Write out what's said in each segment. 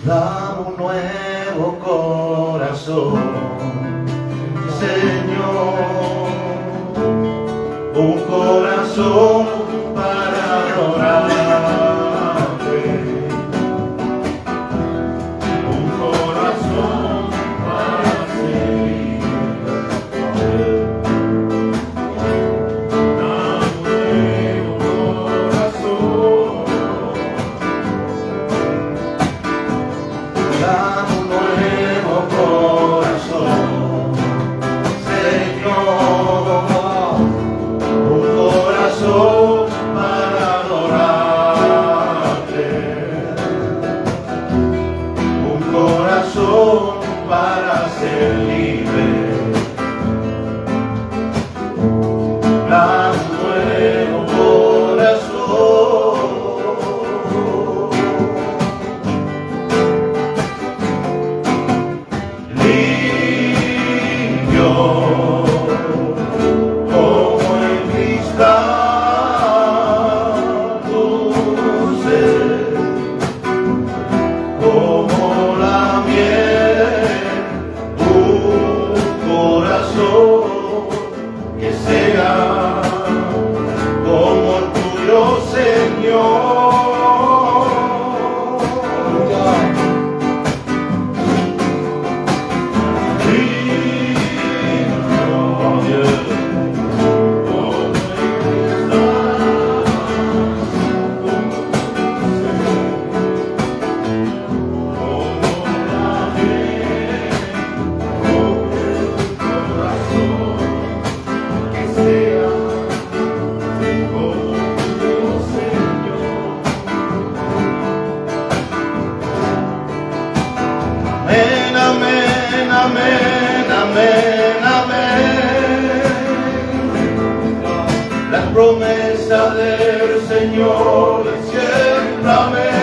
Dame un nuevo corazón, Señor, un corazón para adorarte, un corazón para servirte. Dame un nuevo corazón, dame un nuevo corazón, Señor, un corazón para adorarte, un corazón para ser libre. Dame un nuevo corazón, limpio como el cristal, dulce como la miel, un corazón que sea como el tuyo, Señor. Amén, amén, amén, amén, amén. La promesa del Señor es siempre amén.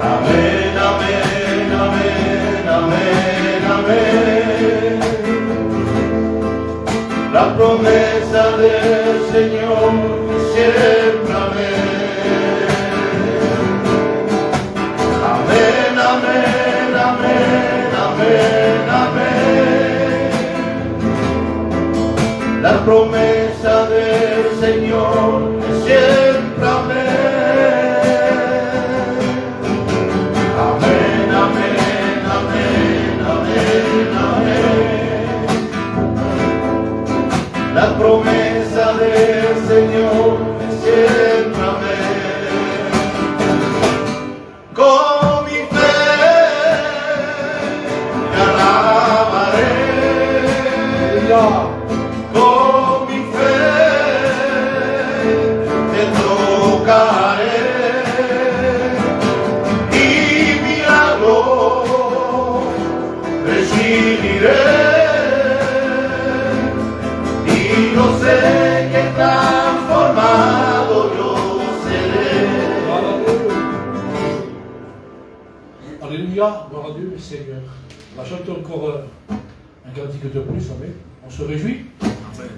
Amén, amén, amén, amén, amén. La promesa del Señor es siempre amén. Amén, amén, amén, amén, amén. La promesa del Señor es siempre amén. Amén, amén, amén, amén, amén. La promesa del Señor es siempre amén. Con mi fe te alabaré, con mi fe te tocaré y milagro recibiré y no sé qué transformado yo seré. Alléluia, gloire à Dieu, Seigneur. On va chanter encore un cantique de plus, amen. On se réjouit. Amen.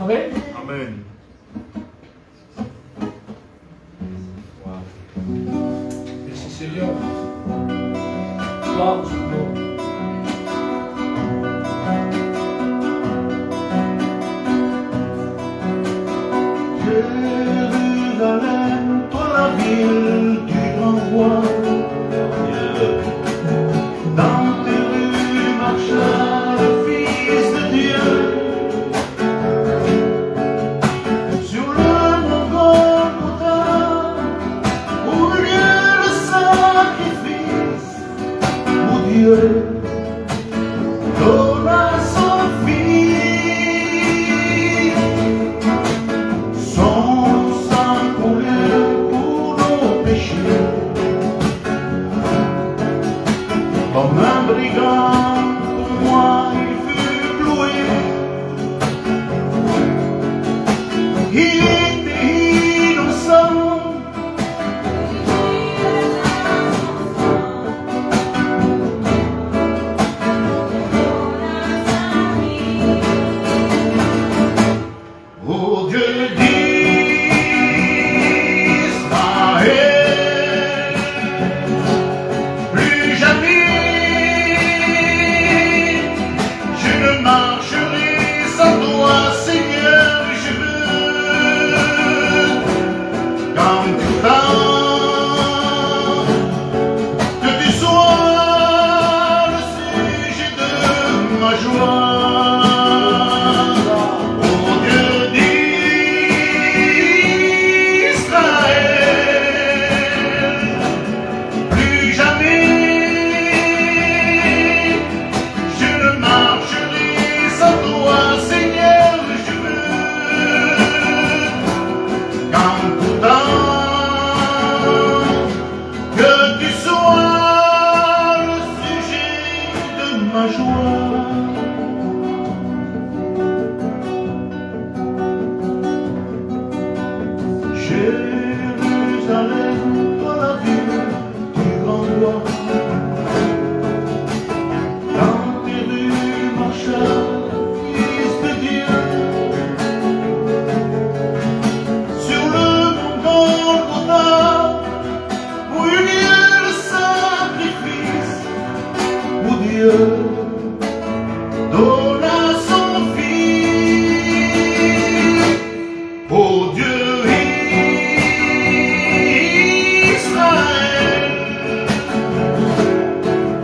Amen. Amen. Merci Seigneur. Gloire à son nom. Jérusalem, toi la ville du grand roi, dans tes rues marcha le Fils de Dieu. Sur le mont Golgotha, où eut lieu le sacrifice, où Dieu donna son Fils. Son sang coulé pour nos péchés, Jérusalem, dans la ville du grand roi, dans tes rues marcha Fils de Dieu. Sur le mont Golgotha, où eut lieu le sacrifice, où Dieu donna son Fils. Ô Dieu Israël,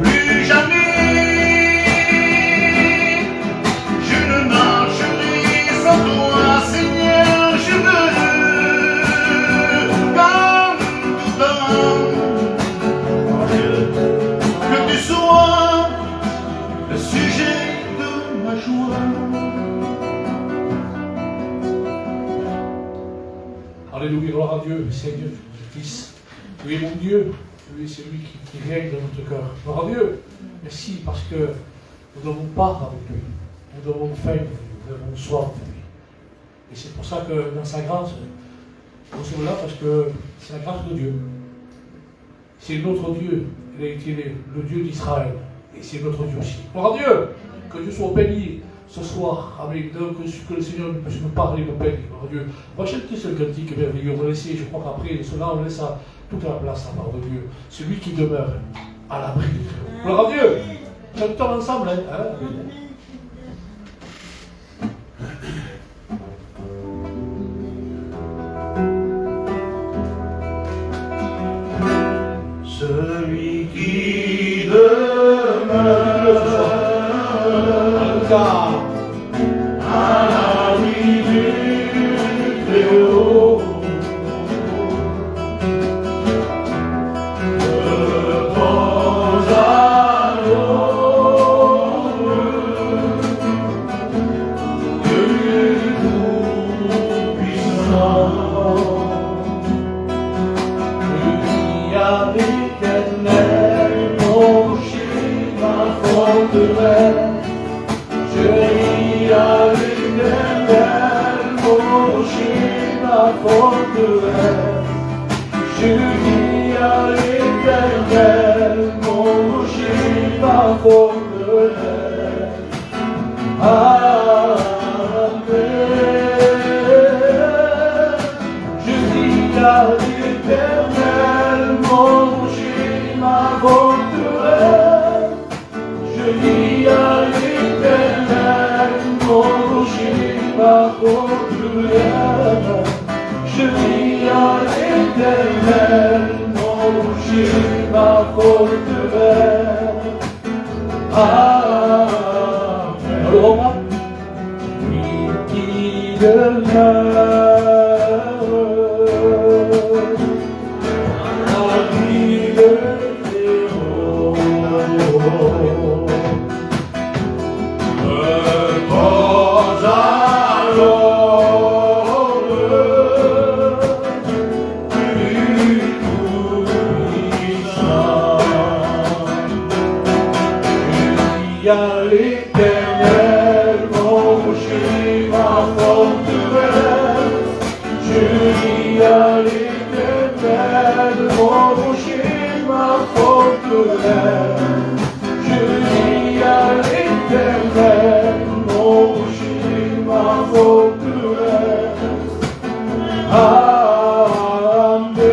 plus jamais je ne marcherai sans toi, Seigneur. Je veux qu'en tout temps que tu sois le sujet de ma joie. Alléluia, gloire à Dieu, Seigneur, Fils. Tu es mon Dieu, tu es celui qui règne dans notre cœur. Gloire à Dieu. Merci parce que nous avons part avec lui. Nous avons faim de lui, nous avons soif de lui. Et c'est pour ça que dans sa grâce, nous sommes là parce que c'est la grâce de Dieu. C'est notre Dieu. Il a été le Dieu d'Israël. Et c'est notre Dieu aussi. Gloire à Dieu. Que Dieu soit béni ce soir. Amen. Que le Seigneur puisse nous parler, nous bénir. Gloire à Dieu. On va chanter ce cantique merveilleux. On va laisser, je crois qu'après cela, on laisse toute la place à la parole de Dieu. Celui qui demeure à l'abri de Dieu. Gloire à Dieu. Chantons ensemble. Hein? Celui qui demeure à l'abri du Très-Haut, de temps à l'autre, Dieu tout-puissant, lui a l'Éternel, mon rocher, ma forteresse. Je ris à l'Éternel, mon rocher, ma forteresse. Je ris à l'Éternel, mon rocher, ma forteresse. Amen. Je ris à l'Éternel, mon rocher, ma forteresse. Je ris à l'Éternel, mon rocher, ma forteresse. Je ris à l'Éternel, mon rocher, ma forteresse. Amen. Alors, lui qui demeure à l'abri de Très-Haut, de temps à l'autre, plus tout-puissant. Je dis à l'Éternel, mon rocher, ma forteresse. Je dis à l'Éternel, mon rocher, ma forteresse. Je dis à l'Éternel, mon rocher, ma forteresse. Amen.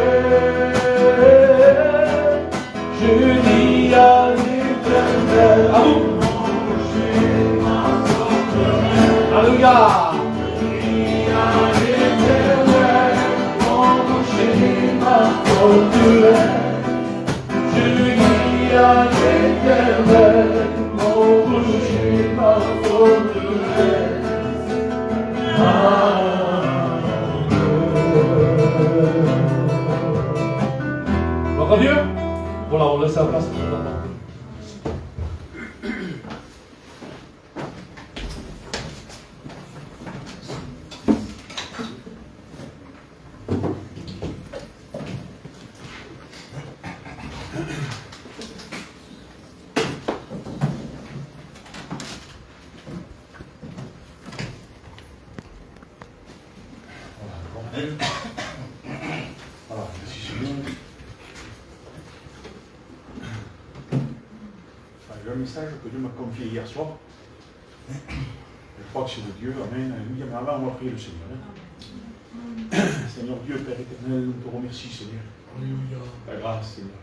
Je dis à l'Éternel, mon rocher, ma forteresse. Alléluia. Je dis à l'Éternel, mon rocher, ma forteresse. Je dis à l'Éternel, mon rocher, ma forteresse. Amen. Gloire à Dieu. Voilà, on laisse la place. message que Dieu m'a confié hier soir. Je crois que c'est de Dieu, amen, alléluia. Mais avant, on va prier le Seigneur. Seigneur Dieu, Père éternel, nous te remercions, Seigneur. Alléluia. Ta grâce, Seigneur.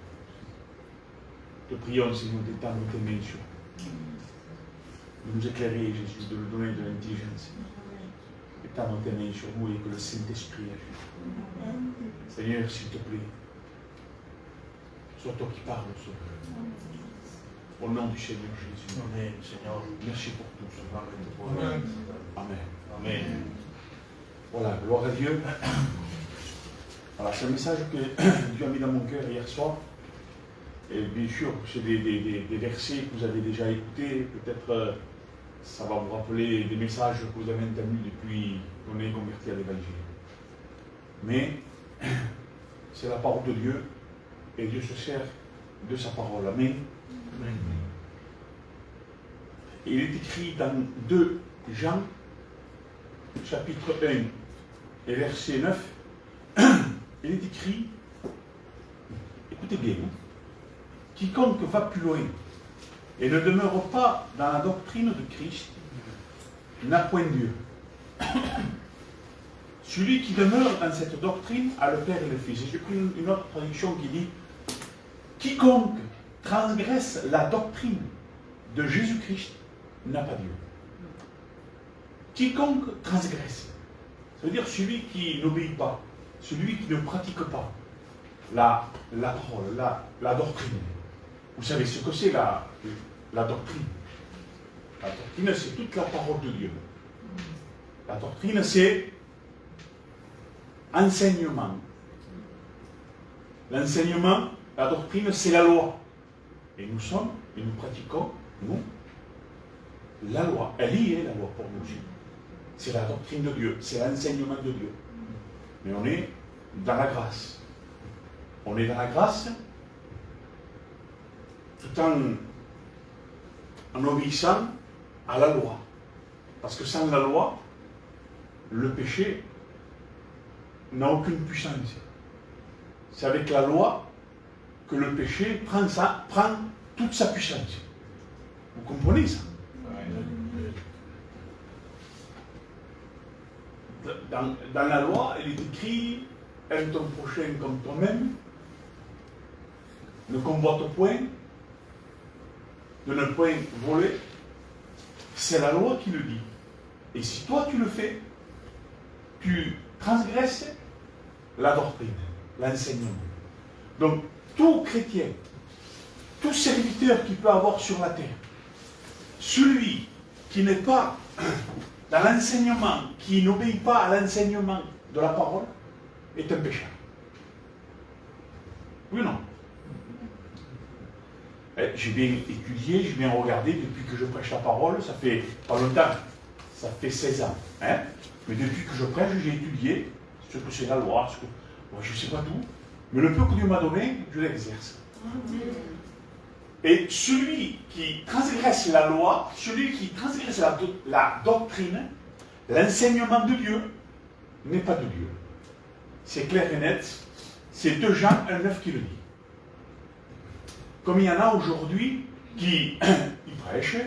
Te prions, Seigneur, d'étendre tes mains sur nous, de nous éclairer, Jésus, de nous donner de l'intelligence. Étendre tes mains sur nous et que le Saint-Esprit agisse. Seigneur, s'il te plaît, sois toi qui parles, Sauveur. Au nom du Seigneur Jésus. Amen, Seigneur. Merci pour tout, Seigneur. Amen. Amen. Amen. Voilà, gloire à Dieu. Voilà, c'est un message que Dieu a mis dans mon cœur hier soir. Et bien sûr, c'est des versets que vous avez déjà écoutés. Peut-être ça va vous rappeler des messages que vous avez entendus depuis qu'on est converti à l'Évangile. Mais c'est la parole de Dieu et Dieu se sert de sa parole. Amen. Et il est écrit dans 2 Jean, chapitre 1 et verset 9, il est écrit, écoutez bien, quiconque va plus loin et ne demeure pas dans la doctrine de Christ n'a point Dieu. Celui qui demeure dans cette doctrine a le Père et le Fils. Et j'ai pris une autre traduction qui dit quiconque transgresse la doctrine de Jésus-Christ n'a pas Dieu. Quiconque transgresse, ça veut dire celui qui n'obéit pas, celui qui ne pratique pas la parole, la doctrine. Vous savez ce que c'est la doctrine. La doctrine, c'est toute la parole de Dieu. La doctrine, c'est enseignement. L'enseignement, la doctrine, c'est la loi. Et nous sommes, et nous pratiquons, nous, la loi. Elle y est, la loi, pour nous. C'est la doctrine de Dieu, c'est l'enseignement de Dieu. Mais on est dans la grâce. On est dans la grâce tout en obéissant à la loi. Parce que sans la loi, le péché n'a aucune puissance. C'est avec la loi que le péché prend toute sa puissance. Vous comprenez ça? Dans la loi, il est écrit « Aime ton prochain comme toi-même, ne convoite point, de ne point voler ». C'est la loi qui le dit. Et si toi tu le fais, tu transgresses la doctrine, l'enseignement. Donc, tout chrétien, tout serviteur qui peut avoir sur la terre, celui qui n'est pas dans l'enseignement, qui n'obéit pas à l'enseignement de la parole, est un pécheur. Oui ou non? J'ai bien étudié, j'ai bien regardé depuis que je prêche la parole, ça fait pas longtemps, ça fait 16 ans. Hein? Mais depuis que je prêche, j'ai étudié ce que c'est la loi, je ne sais pas tout, mais le peu que Dieu m'a donné, je l'exerce. Et celui qui transgresse la loi, celui qui transgresse la doctrine, l'enseignement de Dieu, n'est pas de Dieu. C'est clair et net, c'est 2 Jean 1,9 qui le dit. Comme il y en a aujourd'hui qui ils prêchent,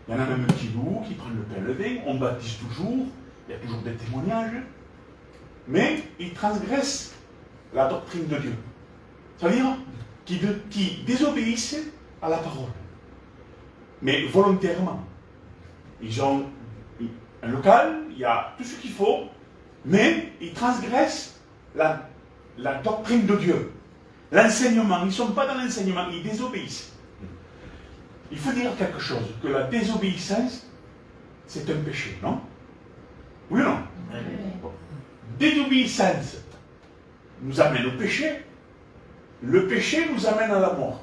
il y en a même qui louent, qui prennent le pain levé, on baptise toujours, il y a toujours des témoignages, mais ils transgressent la doctrine de Dieu. C'est-à-dire qui désobéissent à la parole. Mais volontairement. Ils ont un local, il y a tout ce qu'il faut, mais ils transgressent la doctrine de Dieu. L'enseignement, ils ne sont pas dans l'enseignement, ils désobéissent. Il faut dire quelque chose, que la désobéissance, c'est un péché, non? Oui ou non? Bon. Désobéissance nous amène au péché, le péché nous amène à la mort.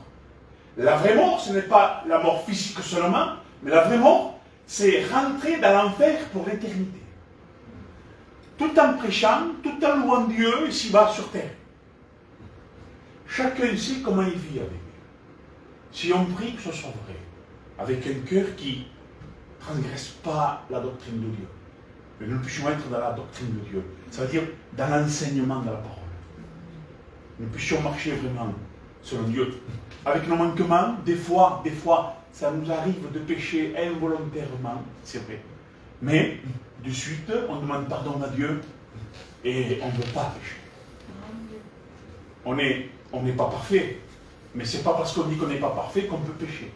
La vraie mort, ce n'est pas la mort physique seulement, mais la vraie mort, c'est rentrer dans l'enfer pour l'éternité. Tout en prêchant, tout en louant Dieu ici-bas sur terre. Chacun sait comment il vit avec Dieu. Si on prie, que ce soit vrai, avec un cœur qui ne transgresse pas la doctrine de Dieu. Mais nous puissions être dans la doctrine de Dieu. Ça veut dire dans l'enseignement de la parole. Nous puissions marcher vraiment selon Dieu. Avec nos manquements, des fois, ça nous arrive de pécher involontairement, c'est vrai. Mais, de suite, on demande pardon à Dieu et on ne veut pas pécher. On n'est pas parfait, mais c'est pas parce qu'on dit qu'on n'est pas parfait qu'on peut pécher.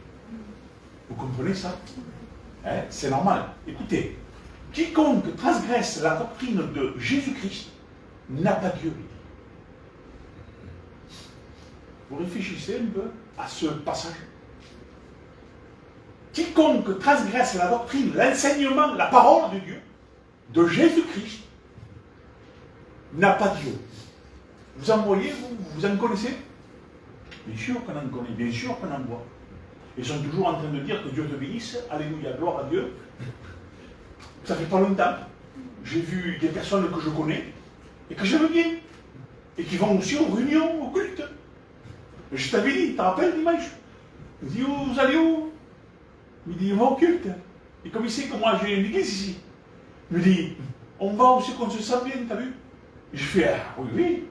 Vous comprenez ça? Hein? C'est normal. Écoutez, quiconque transgresse la doctrine de Jésus-Christ n'a pas Dieu. Vous réfléchissez un peu à ce passage. Quiconque transgresse la doctrine, l'enseignement, la parole de Dieu, de Jésus-Christ, n'a pas Dieu. Vous en voyez, vous en connaissez? Bien sûr qu'on en connaît, bien sûr qu'on en voit. Ils sont toujours en train de dire que Dieu te bénisse, alléluia, gloire à Dieu. Ça fait pas longtemps, j'ai vu des personnes que je connais et que j'aime bien, et qui vont aussi aux réunions, aux cultes. Je t'avais dit, tu te rappelles dimanche? Il me dit, vous allez où? Il me dit, on va au culte. Et comme il sait que moi j'ai une église ici, il me dit, on va aussi qu'on se sent bien, t'as vu? Et je fais, ah, oui, oui.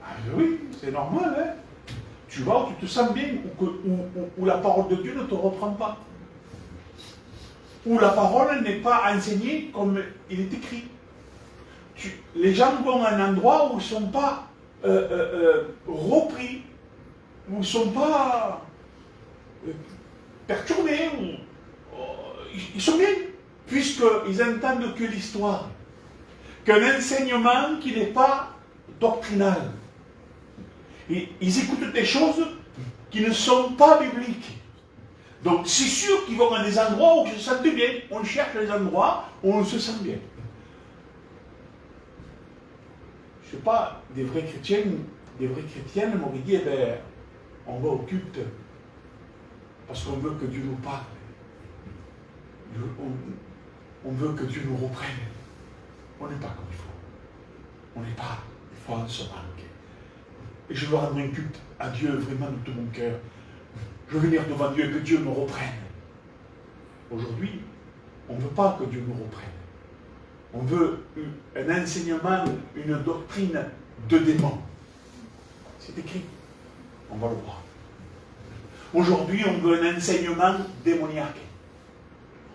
Ah, oui, c'est normal, hein. Tu vas où tu te sens bien, où la parole de Dieu ne te reprend pas. Où la parole n'est pas enseignée comme il est écrit. Les gens vont à un endroit où ils ne sont pas repris, où ils ne sont pas perturbés, ils sont bien, puisqu'ils entendent que l'histoire, qu'un enseignement qui n'est pas doctrinal. Et ils écoutent des choses qui ne sont pas bibliques. Donc c'est sûr qu'ils vont à des endroits où ils se sentent bien. On cherche les endroits où on se sent bien. Je ne sais pas, des vrais chrétiens, des vraies chrétiennes m'auraient dit, eh bien, on va au culte parce qu'on veut que Dieu nous parle. On veut que Dieu nous reprenne. On n'est pas comme il faut. On n'est pas, des fois, on se manque. Et je veux rendre un culte à Dieu vraiment de tout mon cœur. Je veux venir devant Dieu et que Dieu me reprenne. Aujourd'hui, on ne veut pas que Dieu nous reprenne. On veut un enseignement, une doctrine de démons. C'est écrit. On va le voir. Aujourd'hui, on veut un enseignement démoniaque.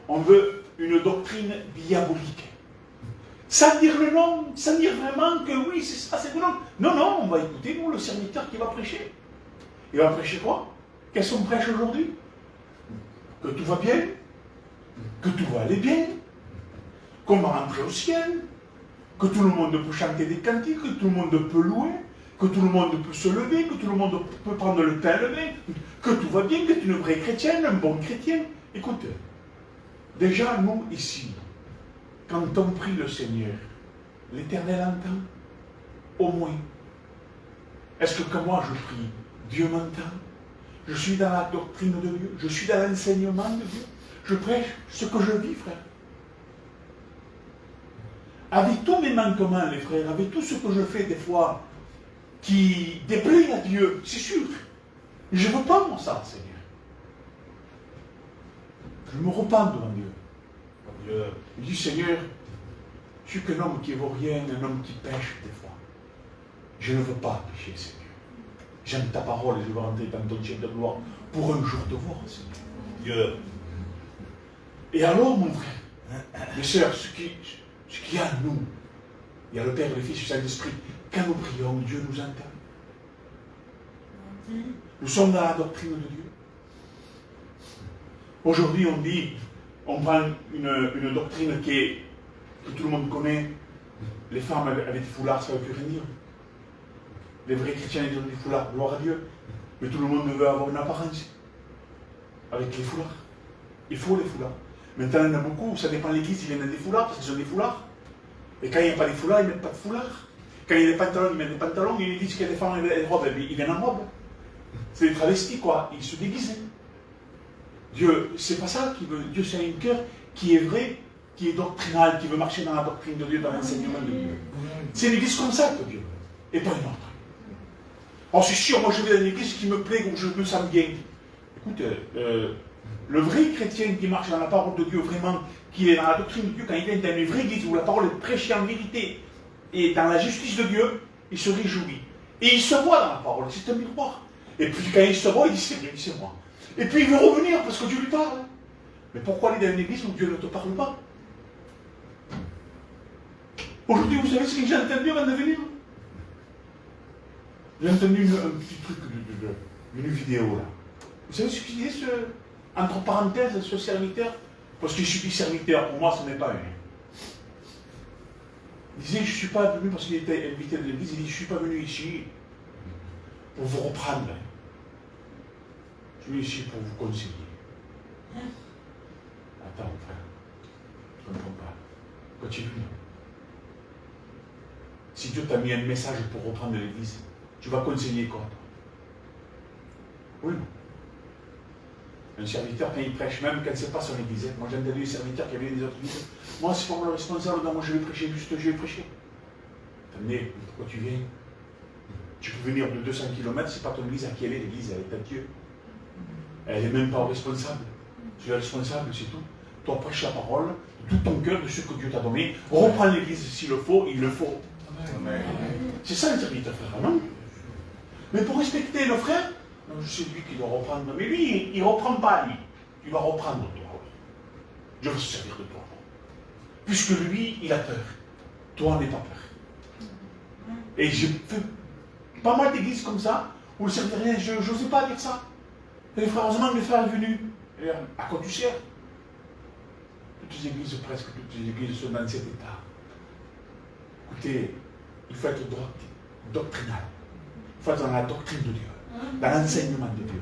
On veut une doctrine diabolique. Sans dire le nom, sans dire vraiment que oui, c'est ça, c'est le nom. Non, non, on va écouter, nous, le serviteur qui va prêcher. Il va prêcher quoi? Qu'est-ce qu'on prêche aujourd'hui? Que tout va bien, que tout va aller bien, qu'on va rentrer au ciel, que tout le monde peut chanter des cantiques, que tout le monde peut louer, que tout le monde peut se lever, que tout le monde peut prendre le pain levé, que tout va bien, que tu es une vraie chrétienne, un bon chrétien. Écoute, déjà nous ici, quand on prie le Seigneur, l'Éternel entend, au moins. Est-ce que quand moi je prie, Dieu m'entend? Je suis dans la doctrine de Dieu, je suis dans l'enseignement de Dieu, je prêche ce que je vis, frère. Avec tous mes manquements, les frères, avec tout ce que je fais des fois, qui déplaît à Dieu, c'est sûr. Je ne veux pas moi ça, Seigneur. Je me repens devant Dieu. Je dis, Seigneur, je suis qu'un homme qui ne vaut rien, un homme qui pêche des fois. Je ne veux pas pécher, Seigneur. J'aime ta parole et je veux rentrer dans ton ciel de gloire pour un jour te voir, Seigneur. Dieu. Et alors, mon frère, mes sœurs, ce qu'il y a en nous, il y a le Père, le Fils, le Saint-Esprit. Quand nous prions, Dieu nous entend. Nous sommes dans la doctrine de Dieu. Aujourd'hui, on dit, on prend une doctrine que tout le monde connaît. Les femmes avec des foulards, ça ne veut plus rien dire. Les vrais chrétiens, ils ont des foulards, gloire à Dieu. Mais tout le monde veut avoir une apparence avec les foulards. Il faut les foulards. Maintenant, il y en a beaucoup, ça dépend de l'église, ils viennent des foulards parce qu'ils ont des foulards. Et quand il n'y a pas des foulards, ils ne mettent pas de foulards. Quand il y a des pantalons, ils mettent des pantalons. Ils disent qu'il y a des femmes avec des robes, ils viennent en robe. C'est des travestis, quoi. Ils se déguisent. Dieu, c'est pas ça qu'il veut. Dieu, c'est un cœur qui est vrai, qui est doctrinal, qui veut marcher dans la doctrine de Dieu, dans l'enseignement de Dieu. C'est une église comme ça que Dieu veut, et pas une autre. Oh, c'est sûr, moi je vais dans une église qui me plaît, où je me sens bien. Écoute, le vrai chrétien qui marche dans la parole de Dieu, vraiment, qui est dans la doctrine de Dieu, quand il vient dans une vraie église où la parole est prêchée en vérité et dans la justice de Dieu, il se réjouit. Et il se voit dans la parole, c'est un miroir. Et puis quand il se voit, il dit c'est bien, c'est moi. Et puis il veut revenir parce que Dieu lui parle. Mais pourquoi aller dans une église où Dieu ne te parle pas? Aujourd'hui, vous savez ce que j'ai entendu avant de venir? J'ai entendu un petit truc, une vidéo là. Vous savez ce qu'il disait, entre parenthèses, ce serviteur? Parce que je suis serviteur, pour moi ce n'est pas un. Il disait, je ne suis pas venu parce qu'il était invité de l'église, il dit, je ne suis pas venu ici pour vous reprendre. Je suis ici pour vous conseiller. Attends, frère, je ne comprends pas. Continue. Si Dieu t'a mis un message pour reprendre l'église, tu vas conseiller quoi, toi? Oui, non. Un serviteur, quand il prêche, même quand ce n'est pas son église, moi j'ai entendu des serviteurs qui avaient des autres églises. Moi, c'est pas moi le responsable, donc moi je vais prêcher, juste je vais prêcher. Attendez, pourquoi tu viens? Tu peux venir de 200 km, c'est pas ton église à qui elle est, l'église, elle est à Dieu. Elle n'est même pas responsable. Tu es responsable, c'est tout. Toi, prêche la parole de tout ton cœur, de ce que Dieu t'a donné. Reprends l'église s'il le faut, il le faut. Amen. C'est ça un serviteur, frère, non? Mais pour respecter le frère, c'est lui qui doit reprendre. Mais lui, il ne reprend pas, lui. Il va reprendre toi. Je veux se servir de toi. Puisque lui, il a peur. Toi, n'aie pas peur. Et j'ai fait pas mal d'églises comme ça, où le serviteur, je n'osais pas dire ça. Et les frères, heureusement, les frères sont venus. Et à quoi tu sers? Toutes les églises, presque toutes les églises sont dans cet état. Écoutez, il faut être doctrinal. Il faut être dans la doctrine de Dieu, dans l'enseignement de Dieu,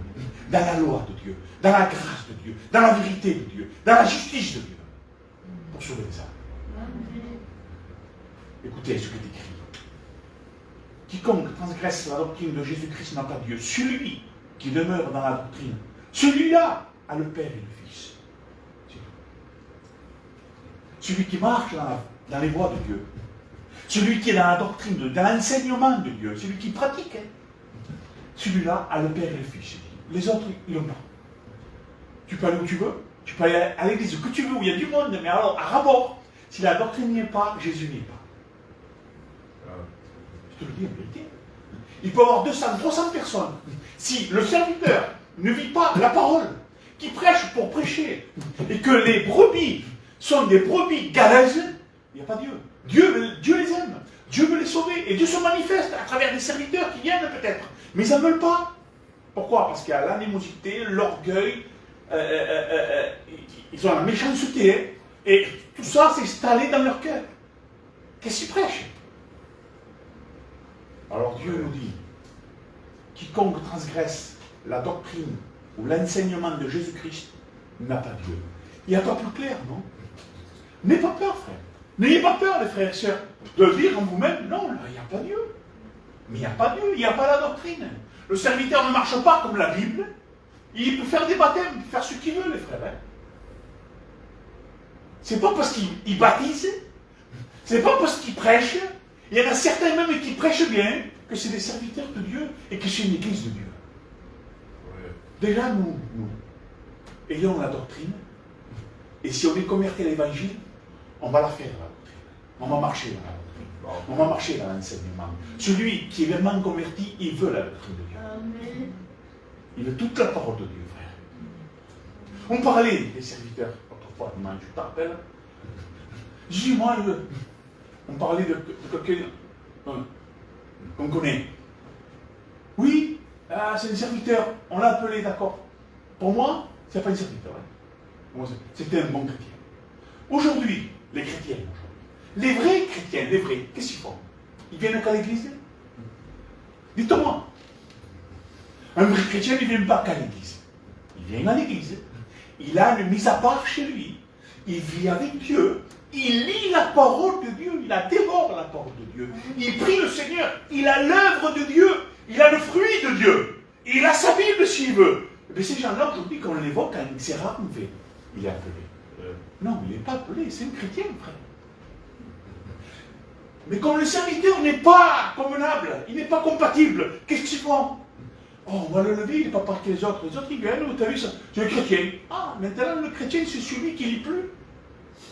dans la loi de Dieu, dans la grâce de Dieu, dans la vérité de Dieu, dans la justice de Dieu, pour sauver les âmes. Écoutez ce que dit écrit. Quiconque transgresse la doctrine de Jésus-Christ n'a pas Dieu. Celui qui demeure dans la doctrine, celui-là a le Père et le Fils. Celui qui marche dans les voies de Dieu, celui qui est dans la doctrine, dans l'enseignement de Dieu, celui qui pratique, celui-là a le Père et le Fils. Les autres, ils n'ont pas. Tu peux aller où tu veux, tu peux aller à l'église que tu veux, où il y a du monde, mais alors, à rapport, si la doctrine n'y est pas, Jésus n'y est pas. Je te le dis en vérité. Il peut y avoir 200, 300 personnes. Si le serviteur ne vit pas la parole, qui prêche pour prêcher, et que les brebis sont des brebis galeuses, il n'y a pas Dieu. Dieu les aime. Dieu veut les sauver. Et Dieu se manifeste à travers des serviteurs qui viennent peut-être. Mais ils ne veulent pas. Pourquoi? Parce qu'il y a l'animosité, l'orgueil, ils ont la méchanceté, et tout ça s'est installé dans leur cœur. Qu'est-ce qu'ils prêchent? Alors Dieu nous dit, quiconque transgresse la doctrine ou l'enseignement de Jésus-Christ n'a pas Dieu. Il n'y a pas plus clair, non? N'ayez pas peur, frère. N'ayez pas peur, les frères et sœurs, de dire en vous-même, non, là, il n'y a pas Dieu. Mais il n'y a pas Dieu, il n'y a pas la doctrine. Le serviteur ne marche pas comme la Bible. Il peut faire des baptêmes, faire ce qu'il veut, les frères. Hein. C'est pas parce qu'il baptise, c'est pas parce qu'il prêche. Il y en a certains même qui prêchent bien, que c'est des serviteurs de Dieu et que c'est une église de Dieu. Ouais. Déjà, nous, ayons la doctrine, et si on est converti à l'évangile, on va la faire, la doctrine. On va marcher dans la doctrine. On va marcher dans l'enseignement. Celui qui est vraiment converti, il veut la doctrine de Dieu. Amen. Il veut toute la parole de Dieu, frère. On parlait des serviteurs, autrefois, tu te rappelles? Je dis, moi, on parlait de quelqu'un qu'on connaît. Oui, c'est un serviteur, on l'a appelé, d'accord. Pour moi, c'est pas un serviteur. Hein. C'était un bon chrétien. Aujourd'hui, les chrétiens, les vrais chrétiens, les vrais, qu'est-ce qu'ils font? Ils viennent qu'à l'église? Dites-moi. Un vrai chrétien ne vient pas qu'à l'église. Il vient à l'église. Il a une mise à part chez lui. Il vit avec Dieu. Il lit la parole de Dieu. Il la dévore la parole de Dieu. Il prie le Seigneur. Il a l'œuvre de Dieu. Il a le fruit de Dieu. Il a sa Bible s'il veut. Mais ces gens-là, aujourd'hui, quand on l'évoque, c'est rare qu'on fait. Il est appelé. Non, il n'est pas appelé. C'est un chrétien, frère. Mais comme le serviteur n'est pas convenable, il n'est pas compatible, qu'est-ce qu'ils font? Oh, on va le lever, il n'est pas parti les autres. Les autres, ils viennent, tu as vu ça? C'est un chrétien. Ah, maintenant, le chrétien, c'est celui qui ne lit plus,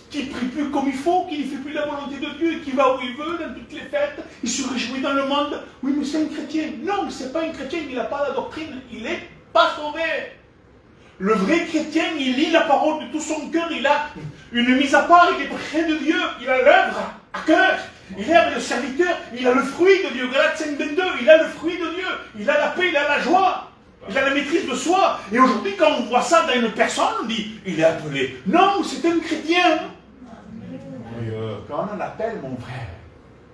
qui ne prie plus comme il faut, qui ne fait plus la volonté de Dieu, qui va où il veut, dans toutes les fêtes, il se réjouit dans le monde. Oui, mais c'est un chrétien. Non, ce n'est pas un chrétien, il n'a pas la doctrine, il n'est pas sauvé. Le vrai chrétien, il lit la parole de tout son cœur, il a une mise à part, il est près de Dieu, il a l'œuvre à cœur. Il est avec le serviteur, il a le fruit de Dieu. Galates 5:22, il a le fruit de Dieu. Il a la paix, il a la joie. Il a la maîtrise de soi. Et aujourd'hui, quand on voit ça dans une personne, on dit, il est appelé. Non, c'est un chrétien. Quand on l'appelle, mon frère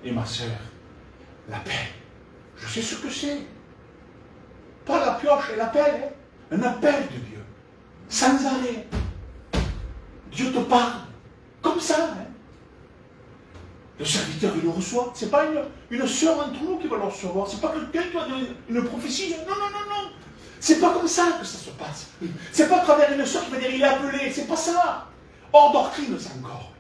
et ma soeur, l'appel, je sais ce que c'est. Pas la pioche et l'appel, hein. Un appel de Dieu. Sans arrêt. Dieu te parle. Comme ça, hein. Le serviteur, il le reçoit. Ce n'est pas une sœur entre nous qui va le recevoir. Ce n'est pas quelqu'un qui va donner une prophétie. Non, non, non, non. C'est pas comme ça que ça se passe. C'est pas à travers une sœur qui va dire il est appelé. C'est pas ça. Hors doctrine, c'est encore.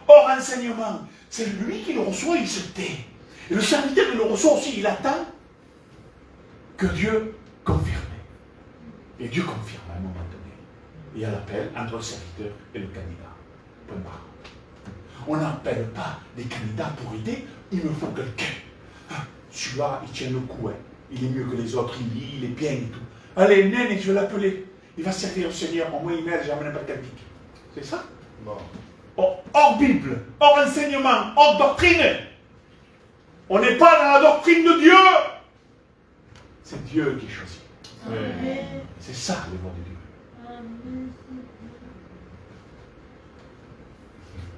Hors enseignement. C'est lui qui le reçoit, il se tait. Et le serviteur, il le reçoit aussi. Il attend que Dieu confirme. Et Dieu confirme à un moment donné. Il y a l'appel entre le serviteur et le candidat. Point barre. On n'appelle pas des candidats pour aider, il me faut quelqu'un. Celui-là, il tient le coup, hein. Il est mieux que les autres, il lit, il est bien et tout. Allez, Nene, je vais l'appeler. Il va servir au Seigneur, au moins il m'aide, j'amène pas de catholique. C'est ça? Bon. Hors Bible, hors enseignement, hors doctrine. On n'est pas dans la doctrine de Dieu. C'est Dieu qui choisit. C'est ça, les voies de Dieu.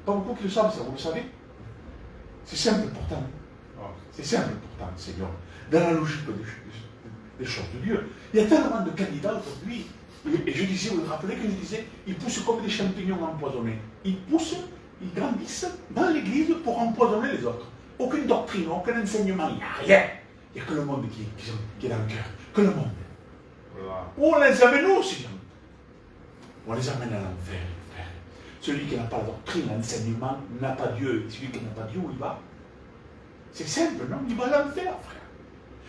Pas beaucoup qui le savent, ça, vous le savez. C'est simple pourtant. C'est simple pourtant, Seigneur. Dans la logique des choses de Dieu. Il y a tellement de candidats aujourd'hui. Et je disais, vous vous rappelez que je disais, ils poussent comme des champignons empoisonnés. Ils poussent, ils grandissent dans l'église pour empoisonner les autres. Aucune doctrine, aucun enseignement, il n'y a rien. Il n'y a que le monde qui est dans le cœur. Que le monde. Voilà. Où on les amène nous, ces gens? On les amène à l'enfer. Celui qui n'a pas la doctrine, l'enseignement, n'a pas Dieu. Celui qui n'a pas Dieu, où il va? C'est simple, non? Il va à l'enfer, frère.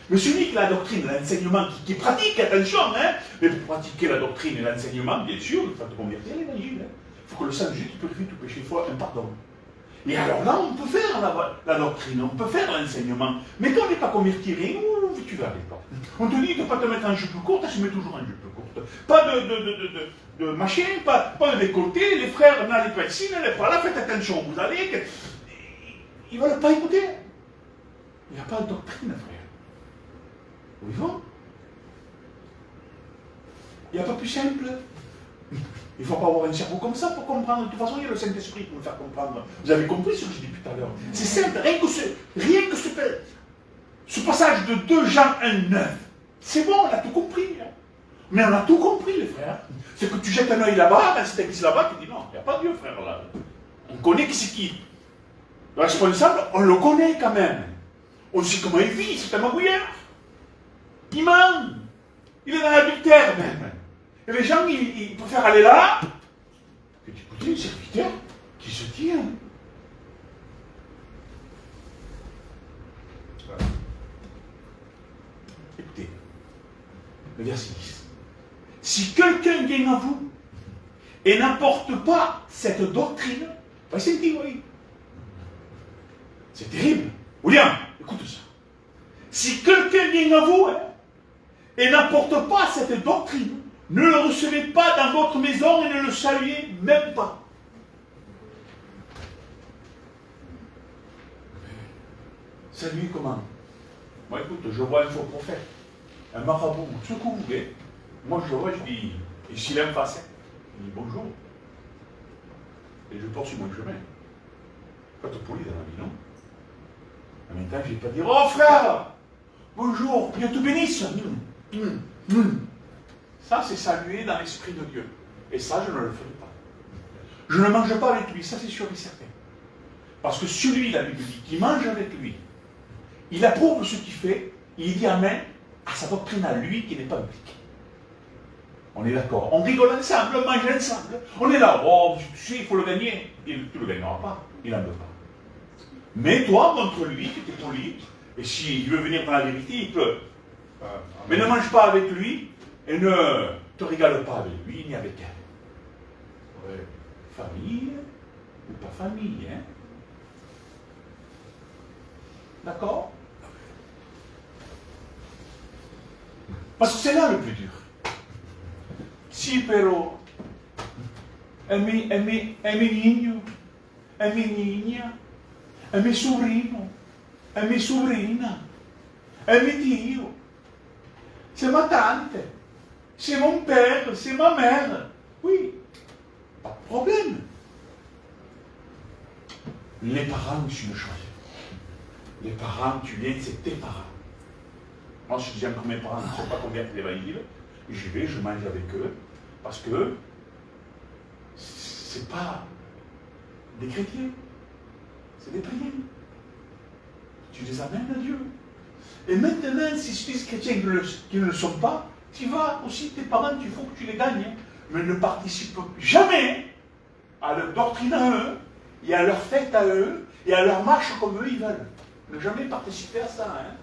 Mais celui qui a la doctrine, l'enseignement, qui pratique, attention, hein? Mais pour pratiquer la doctrine et l'enseignement, bien sûr, il faut te convertir à l'évangile. Il faut que le sang de Jésus te purifie tout péché, il faut un pardon. Et alors là, on peut faire la doctrine, on peut faire l'enseignement. Mais quand on n'est pas converti, rien, où tu vas avec toi? On te dit de ne pas te mettre en jupe courte, tu mets toujours en jupe courte. Pas de machin, pas de décolleté, les frères n'allez pas ici, n'allez pas là, faites attention, vous allez. Ils ne veulent pas écouter. Il n'y a pas de doctrine, frère. Où ils vont? Il n'y a pas plus simple. Il ne faut pas avoir un cerveau comme ça pour comprendre. De toute façon, il y a le Saint-Esprit pour nous faire comprendre. Vous avez compris ce que je dis tout à l'heure. C'est simple, rien que ce passage de 2 Jean 1:9. C'est bon, on a tout compris. Hein. Mais on a tout compris, les frères. C'est que tu jettes un œil là-bas, dans cette église là-bas, tu dis non, il n'y a pas Dieu, frère, là. On connaît qui c'est qui. Le responsable, on le connaît quand même. On sait comment il vit, c'est un magouillard. Il ment. Il est dans l'adultère même. Et les gens, ils préfèrent aller là que d'écouter un serviteur qui se tient. Voilà. Écoutez, le verset 10. Si quelqu'un vient à vous et n'apporte pas cette doctrine, c'est oui. C'est terrible. William, écoute ça. Si quelqu'un vient à vous et n'apporte pas cette doctrine, ne le recevez pas dans votre maison et ne le saluez même pas. Saluer comment? Moi, écoute, je vois un faux prophète, un marabout, ce que vous voulez. Moi, je le vois, je dis, et s'il aime face, je dis bonjour. Et je poursuis mon chemin. Pas te poli dans la vie, non? En même temps, je ne vais pas dire, oh frère, bonjour, Dieu te bénisse. Ça, c'est saluer dans l'esprit de Dieu. Et ça, je ne le ferai pas. Je ne mange pas avec lui, ça c'est sûr et certain. Parce que celui, la Bible dit, qui mange avec lui, il approuve ce qu'il fait, il dit amen à sa doctrine à lui qui n'est pas biblique. On est d'accord. On rigole ensemble, on mange ensemble. On est là, oh, tu sais, il faut le gagner. Tu ne le gagneras pas, il n'en veut pas. Mais toi, montre-lui que tu es poli, et s'il veut venir dans la vérité, il peut. Mais ne mange pas avec lui, et ne te régale pas avec lui, ni avec elle. Ouais. Famille, ou pas famille, hein? D'accord? Parce que c'est là le plus dur. Sì, però, è mio niño, è mia nigna, è mio sovrino, è mia sovrina, è mio Dio, c'est ma tante, c'est mon père, c'est ma mère. Oui, pas de problème. Les parents, tu ne choisis. Les parents, tu viens, c'est tes parents. Moi, je dis encore mes parents, je ne sais pas combien de l'évangile. J'y vais, je mange avec eux, parce que c'est pas des chrétiens, c'est des païens. Tu les amènes à Dieu. Et maintenant, si c'est des chrétiens qui ne le sont pas, tu vas aussi, tes parents, il faut que tu les gagnes. Mais ne participe jamais à leur doctrine à eux, et à leur fête à eux, et à leur marche comme eux ils veulent. Ne jamais participer à ça. Hein.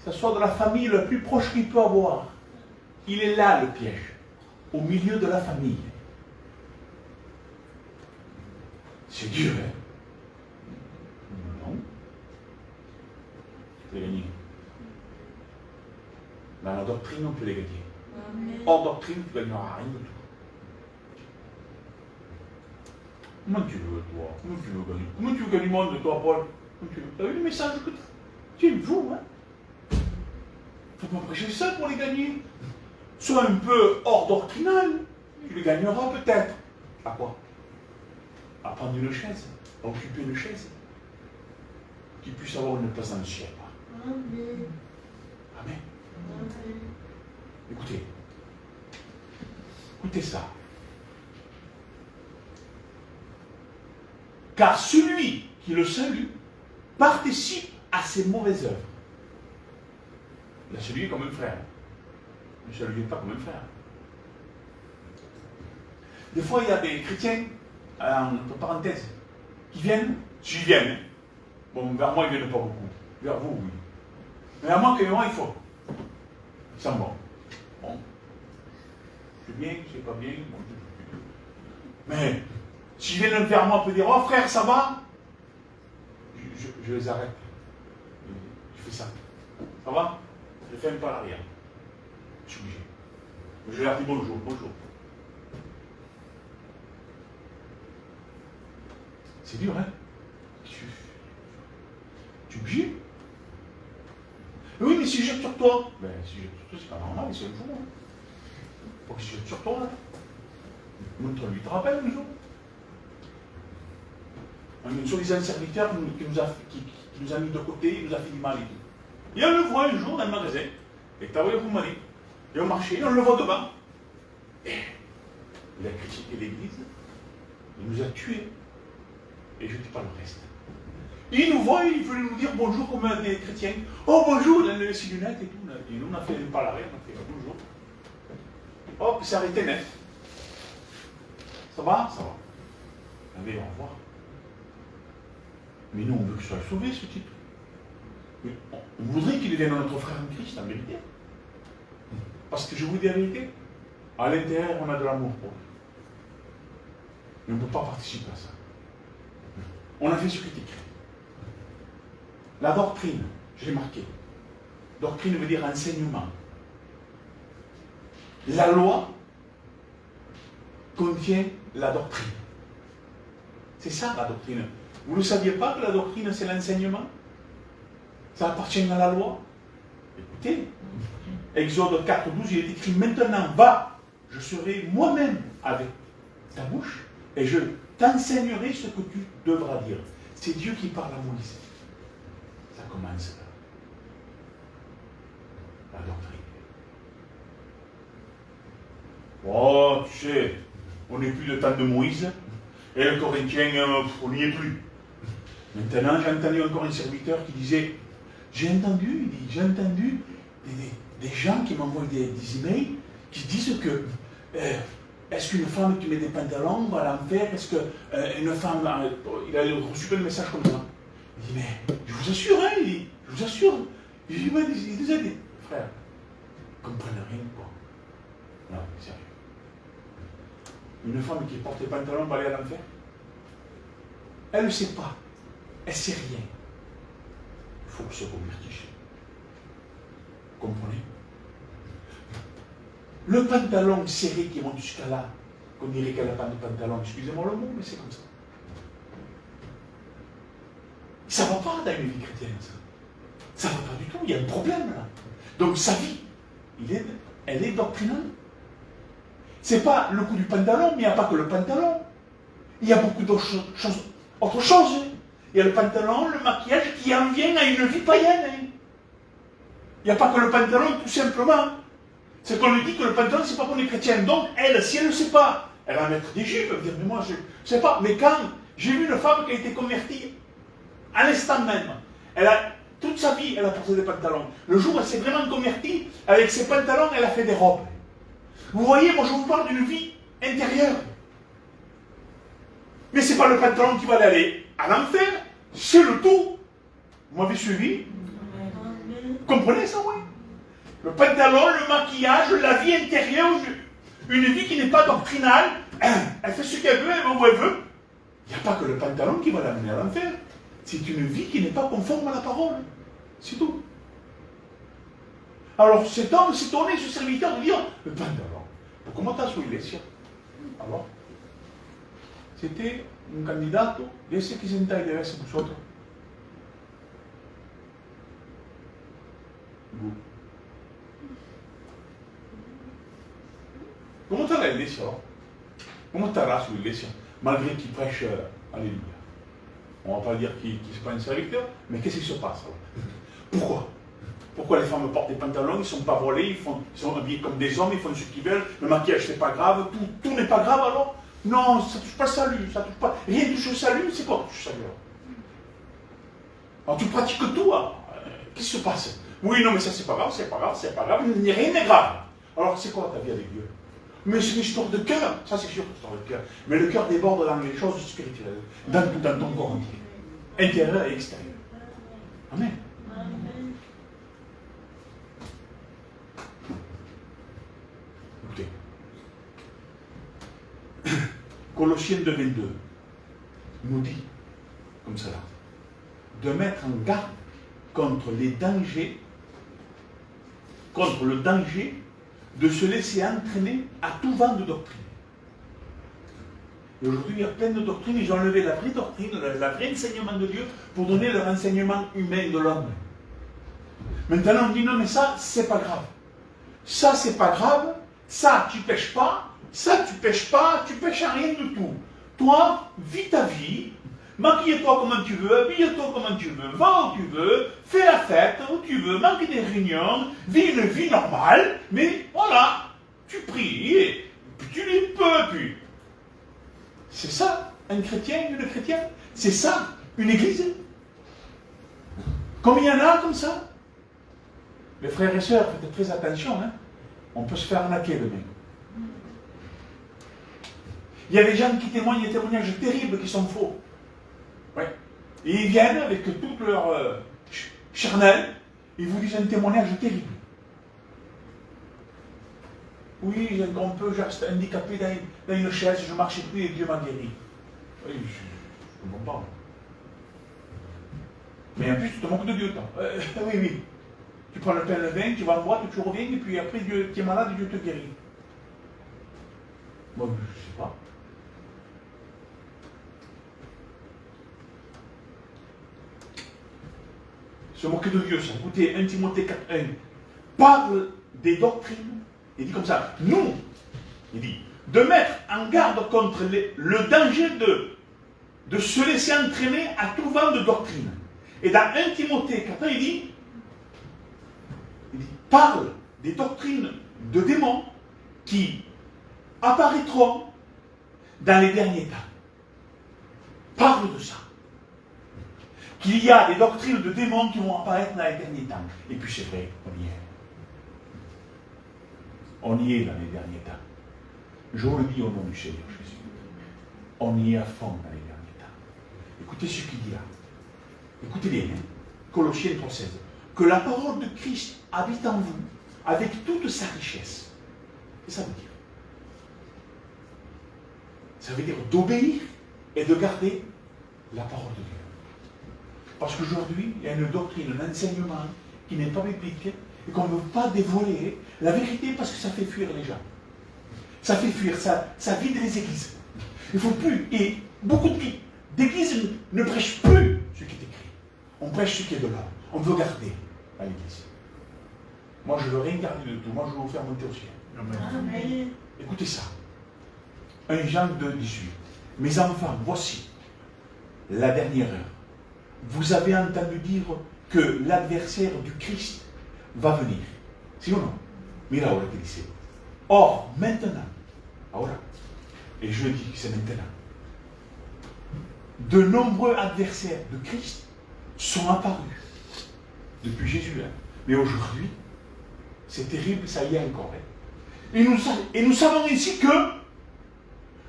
Que ce soit de la famille la plus proche qu'il peut avoir. Il est là le piège, au milieu de la famille. C'est dur, hein? Non. Tu peux les gagner. Dans la doctrine, on peut les gagner. Hors doctrine, tu ne gagneras rien du tout. Comment tu veux, toi? Comment tu veux gagner? Comment tu veux gagner le monde de toi, Paul? Tu as vu le message que tu es une fou, hein? Il ne faut pas prêcher ça pour les gagner. Sois un peu hors doctrinal. Tu les gagneras peut-être. À quoi? À prendre une chaise, à occuper une chaise. Qu'ils puissent avoir une place dans le ciel. Amen. Amen. Écoutez. Écoutez ça. Car celui qui le salue participe à ses mauvaises œuvres. Il a salué comme un frère. Ne saluez pas comme un frère. Des fois, il y a des chrétiens, entre parenthèses, qui viennent, s'ils viennent. Bon, vers moi, ils ne viennent pas beaucoup. Vers vous, oui. Mais à moi, il faut. Ils s'en vont. Bon. C'est bien, c'est pas bien. Bon, mais s'ils viennent vers moi pour dire, oh frère, ça va? Je les arrête. Je fais ça. Ça va? Je fais un pas à l'arrière. Je suis obligé. Je leur dis bonjour, bonjour. C'est dur, hein? Tu es obligé? Oui, mais si je jette sur toi, ben si je jette sur toi, c'est pas normal, c'est un fou. Hein. Faut que je jette sur toi, là. Montre-lui, tu te rappelles un jour? Un soi-disant serviteur qui nous a mis de côté, il nous a fait du mal et tout. Et on le voit un jour dans le magasin, et tu as vu comme mari, et on marchait, et on le voit devant. Et il a critiqué l'église, il nous a tués, et je ne dis pas le reste. Et il nous voit, il voulait nous dire bonjour comme des chrétiens. Oh bonjour, il a levé ses lunettes et tout. Et nous on a fait une pas l'arrière, on a fait bonjour. Hop, c'est arrêté net. Ça va? Ça va. Allez, au revoir. Mais nous, on veut qu'il soit sauvé, ce type. Mais on voudrait qu'il devienne notre frère en Christ, en vérité. Parce que je vous dis la vérité, à l'intérieur, on a de l'amour pour lui. Mais on ne peut pas participer à ça. On a fait ce qui est écrit. La doctrine, je l'ai marqué. Doctrine veut dire enseignement. La loi contient la doctrine. C'est ça la doctrine. Vous ne saviez pas que la doctrine c'est l'enseignement? Ça appartient à la loi? Écoutez, Exode 4:12, il est écrit maintenant, va, je serai moi-même avec ta bouche et je t'enseignerai ce que tu devras dire. C'est Dieu qui parle à Moïse. Ça commence là. La doctrine. Oh, tu sais, on n'est plus le temps de Moïse, et le Corinthien, on n'y est plus. Maintenant, j'ai entendu encore un serviteur qui disait, j'ai entendu des gens qui m'envoient des emails qui disent que est-ce qu'une femme qui met des pantalons va l'enfer? Est-ce qu'une femme, il a reçu le message comme ça. Il dit, mais je vous assure, hein, je vous assure. Il dit, mais il disait, frère, ils ne comprennent rien, quoi. Non, sérieux. Une femme qui porte des pantalons va aller à l'enfer? Elle ne sait pas. Elle ne sait rien. Il faut que se convertisse. Vous comprenez? Le pantalon serré qui monte jusqu'à là, qu'on dirait qu'elle n'a pas de pantalon, excusez-moi le mot, mais c'est comme ça. Ça ne va pas dans une vie chrétienne, ça. Ça ne va pas du tout, il y a un problème là. Donc sa vie, elle est doctrinale. C'est pas le coup du pantalon, mais il n'y a pas que le pantalon. Il y a beaucoup d'autres choses. Il y a le pantalon, le maquillage qui en vient à une vie païenne. Il n'y a pas que le pantalon, tout simplement. C'est qu'on lui dit que le pantalon, c'est pas pour les chrétiens. Donc, elle, si elle ne sait pas, elle va mettre des jupes, elle va dire, mais moi, je ne sais pas. Mais quand j'ai vu une femme qui a été convertie, à l'instant même, toute sa vie, elle a porté des pantalons. Le jour où elle s'est vraiment convertie, avec ses pantalons, elle a fait des robes. Vous voyez, moi, je vous parle d'une vie intérieure. Mais ce n'est pas le pantalon qui va aller à l'enfer, c'est le tout. Vous m'avez suivi? Vous comprenez ça, oui? Le pantalon, le maquillage, la vie intérieure, une vie qui n'est pas doctrinale, elle fait ce qu'elle veut, elle va où elle veut. Il n'y a pas que le pantalon qui va l'amener à l'enfer. C'est une vie qui n'est pas conforme à la parole. C'est tout. Alors cet homme s'est tourné, ce serviteur, de dire, le pantalon, comment t'as su l'Iglesia? Alors, c'était un candidato de ese que sentáis de verse vosotros. Vous. Comment t'as l'Iglesia alors? Comment t'as sur l'Iglesia? Malgré qu'il prêche, alléluia. On ne va pas dire qu'il n'est pas un serviteur, mais qu'est-ce qui se passe alors? Pourquoi? Pourquoi les femmes portent des pantalons, ils ne sont pas volés, ils sont habillés comme des hommes, ils font ce qu'ils veulent, le maquillage c'est pas grave, tout n'est pas grave alors? Non, ça ne touche pas le salut, ça touche pas. Rien ne touche le salut, c'est quoi touche le salut alors tu pratiques tout, hein. Qu'est-ce qui se passe? Oui, non, mais ça c'est pas grave, rien n'est grave. Alors c'est quoi ta vie avec Dieu? Mais c'est une histoire de cœur, ça c'est sûr, une histoire de cœur. Mais le cœur déborde dans les choses spirituelles, dans ton corps entier, intérieur et extérieur. Amen. Écoutez. Colossiens 2,22 nous dit, comme cela, de mettre en garde contre les dangers, contre le danger de se laisser entraîner à tout vent de doctrine. Et aujourd'hui, il y a plein de doctrines, ils ont enlevé la vraie doctrine, le vrai enseignement de Dieu, pour donner leur enseignement humain de l'homme. Maintenant, on dit non, mais ça, c'est pas grave. Ça, c'est pas grave. Ça, tu pêches pas. Ça, tu pêches pas. Tu pêches à rien du tout. Toi, vis ta vie. Maquille-toi comme tu veux. Habille-toi comme tu veux. Va où tu veux. Fais la fête où tu veux. Manque des réunions. Vis une vie normale. Mais voilà. Tu pries. Puis tu lis peu. Puis. C'est ça, un chrétien, une chrétienne. C'est ça, une église. Comme il y en a comme ça. Les frères et sœurs, faites très attention, hein. On peut se faire arnaquer demain. Il y a des gens qui témoignent des témoignages terribles qui sont faux. Ouais. Et ils viennent avec toute leur charnel, ils vous disent un témoignage terrible. Oui, j'ai un peu, j'étais handicapé dans une chaise, je ne marchais plus et Dieu m'a guéri. Oui, je ne comprends pas. Mais en plus, tu te moques de Dieu, toi. Oui, oui. Tu prends le pain et le vin, tu vas en boîte, tu reviens, et puis après, tu es malade et Dieu te guérit. Moi, je ne sais pas. Se moquer de Dieu, ça. Écoutez, 1 Timothée 4.1 parle des doctrines. Il dit comme ça, nous, il dit, de mettre en garde contre le danger de se laisser entraîner à tout vent de doctrine. Et dans 1 Timothée 4, il dit, parle des doctrines de démons qui apparaîtront dans les derniers temps. Parle de ça. Qu'il y a des doctrines de démons qui vont apparaître dans les derniers temps. Et puis c'est vrai, on y est. On y est dans les derniers temps. Je vous le dis au nom du Seigneur Jésus. On y est à fond dans les derniers temps. Écoutez ce qu'il dit là. Écoutez bien, hein. Colossiens 3,16. Que la parole de Christ habite en vous avec toute sa richesse. Qu'est-ce que ça veut dire? Ça veut dire d'obéir et de garder la parole de Dieu. Parce qu'aujourd'hui, il y a une doctrine, un enseignement qui n'est pas biblique et qu'on ne veut pas dévoiler la vérité parce que ça fait fuir les gens. Ça fait fuir, ça vide les églises. Il ne faut plus, et beaucoup d'églises ne prêchent plus ce qui est écrit. On prêche ce qui est de l'homme. On veut garder à l'église. Moi, je ne veux rien garder de tout. Moi, je veux vous faire monter au ciel. Amen. Écoutez ça. 1 Jean 2, 18. Mes enfants, voici la dernière heure. Vous avez entendu dire que l'adversaire du Christ va venir. Si ou non? Mira ahora que dice. Or, maintenant, ahora, et je dis que c'est maintenant, de nombreux adversaires de Christ sont apparus depuis Jésus. Mais aujourd'hui, c'est terrible, ça y est encore. Et nous savons ici que